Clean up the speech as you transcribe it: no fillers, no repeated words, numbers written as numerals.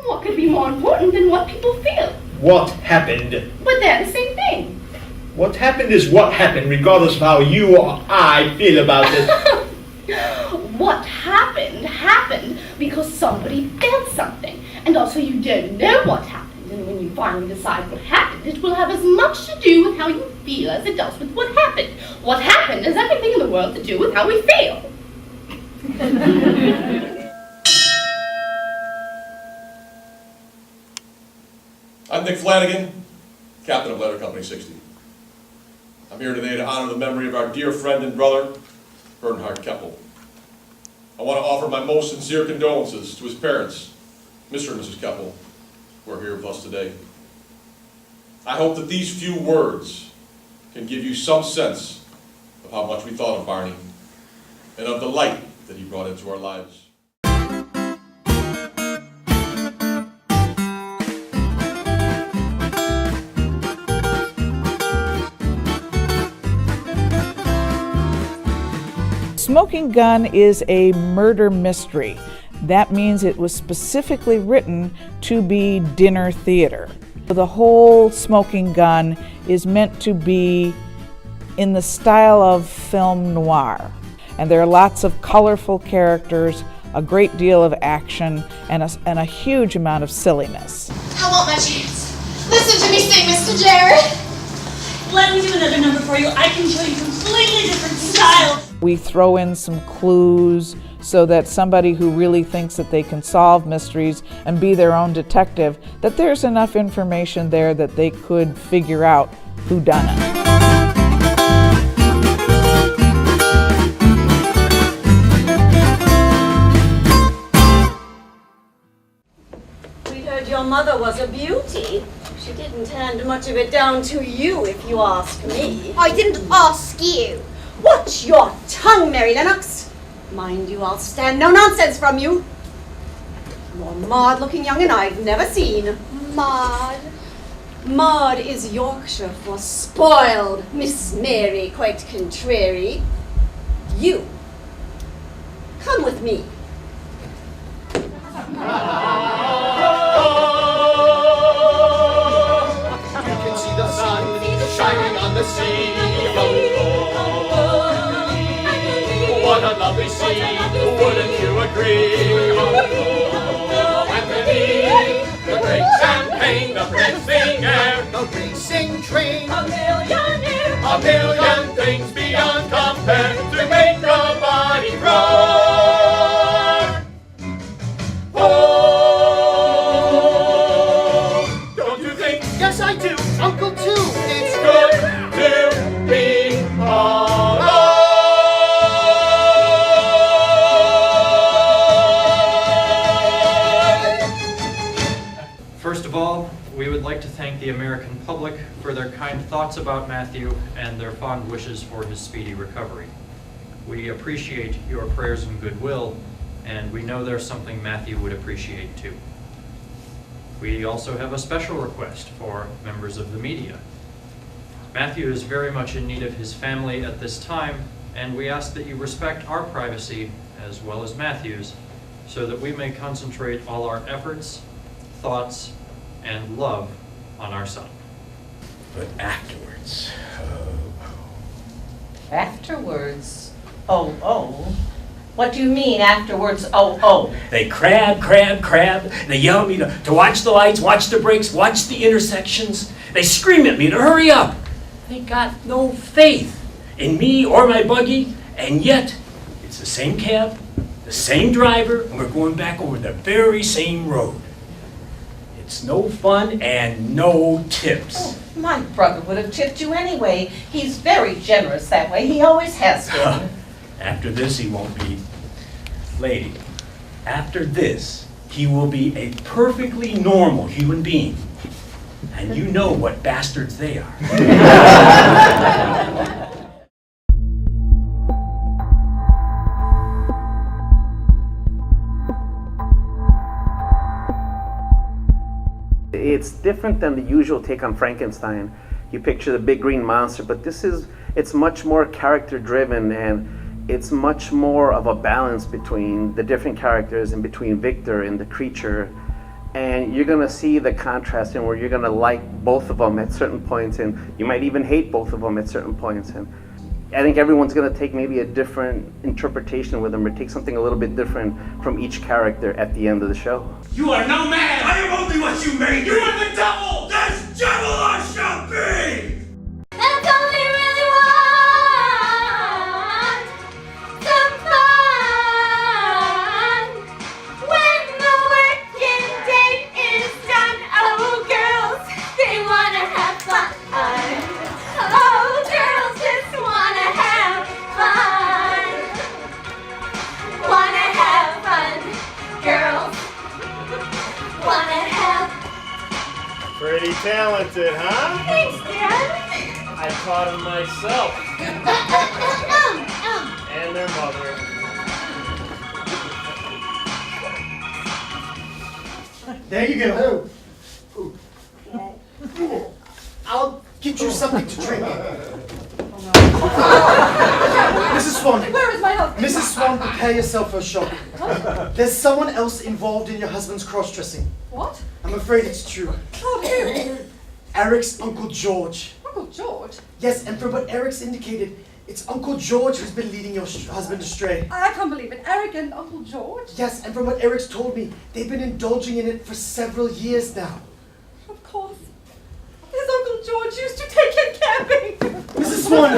What could be more important than what people feel? What happened? But they're the same thing. What happened is what happened, regardless of how you or I feel about it. What happened because somebody felt something. And also you don't know what happened. And when you finally decide what happened, it will have as much to do with how you feel as it does with what happened. What happened has everything in the world to do with how we feel. I'm Nick Flanagan, captain of Letter Company 60. I'm here today to honor the memory of our dear friend and brother, Bernhard Keppel. I want to offer my most sincere condolences to his parents, Mr. and Mrs. Keppel, who are here with us today. I hope that these few words can give you some sense of how much we thought of Barney and of the light that he brought into our lives. Smoking Gun is a murder mystery. That means it was specifically written to be dinner theater. The whole Smoking Gun is meant to be in the style of film noir. And there are lots of colorful characters, a great deal of action, and a huge amount of silliness. I want my chance. Listen to me sing, Mr. Jared. Let me do another number for you. I can show you completely different styles. We throw in some clues so that somebody who really thinks that they can solve mysteries and be their own detective, that there's enough information there that they could figure out who done it. We heard your mother was a beauty. She didn't hand much of it down to you, if you ask me. I didn't ask you. Watch your tongue, Mary Lennox. Mind you, I'll stand no nonsense from you. More Maud-looking young'un I've never seen. Maud. Maud is Yorkshire for spoiled, Miss Mary quite contrary. You, come with me. Shining on the sea, what a lovely sea, wouldn't you agree? Anthony, the great champagne, the racing air, the racing train, a million things beyond compare to make a body roar. Oh, don't you think? Yes, I do, Uncle too. It's good to be alone. First of all, we would like to thank the American public for their kind thoughts about Matthew and their fond wishes for his speedy recovery. We appreciate your prayers and goodwill, and we know there's something Matthew would appreciate too. We also have a special request for members of the media. Matthew is very much in need of his family at this time, and we ask that you respect our privacy as well as Matthew's, so that we may concentrate all our efforts, thoughts, and love on our son. But afterwards, Afterwards? Oh. What do you mean afterwards, oh? they crab. They yell at me to watch the lights, watch the brakes, watch the intersections. They scream at me to hurry up. They got no faith in me or my buggy, and yet it's the same cab, the same driver, and we're going back over the very same road. It's no fun and no tips. Oh, my brother would have tipped you anyway. He's very generous that way. He always has been. After this, he won't be. Lady, after this, he will be a perfectly normal human being. And you know what bastards they are. It's different than the usual take on Frankenstein. You picture the big green monster, but it's much more character driven, and it's much more of a balance between the different characters and between Victor and the creature. And you're going to see the contrast in where you're going to like both of them at certain points, and you might even hate both of them at certain points. And I think everyone's going to take maybe a different interpretation with them, or take something a little bit different from each character at the end of the show. You are no man! I am only what you made me! You are the devil! This devil I shall be! That's all we really want. Some fun. When the working day is done, oh girls, they wanna have fun. Oh girls just wanna have fun. Wanna have fun. Girls wanna have. Pretty talented, huh? Thanks, Dad. I taught them myself. And their mother. There you go. I'll get you something to drink. Mrs. Swan. Where is my husband? Mrs. Swan, prepare yourself for a shock. There's someone else involved in your husband's cross-dressing. What? I'm afraid it's true. Oh, who? Eric's Uncle George. Uncle George? Yes, and from what Eric's indicated, it's Uncle George who's been leading your husband astray. I can't believe it. Eric and Uncle George? Yes, and from what Eric's told me, they've been indulging in it for several years now. Of course. His Uncle George used to take him camping. Mrs. Swan!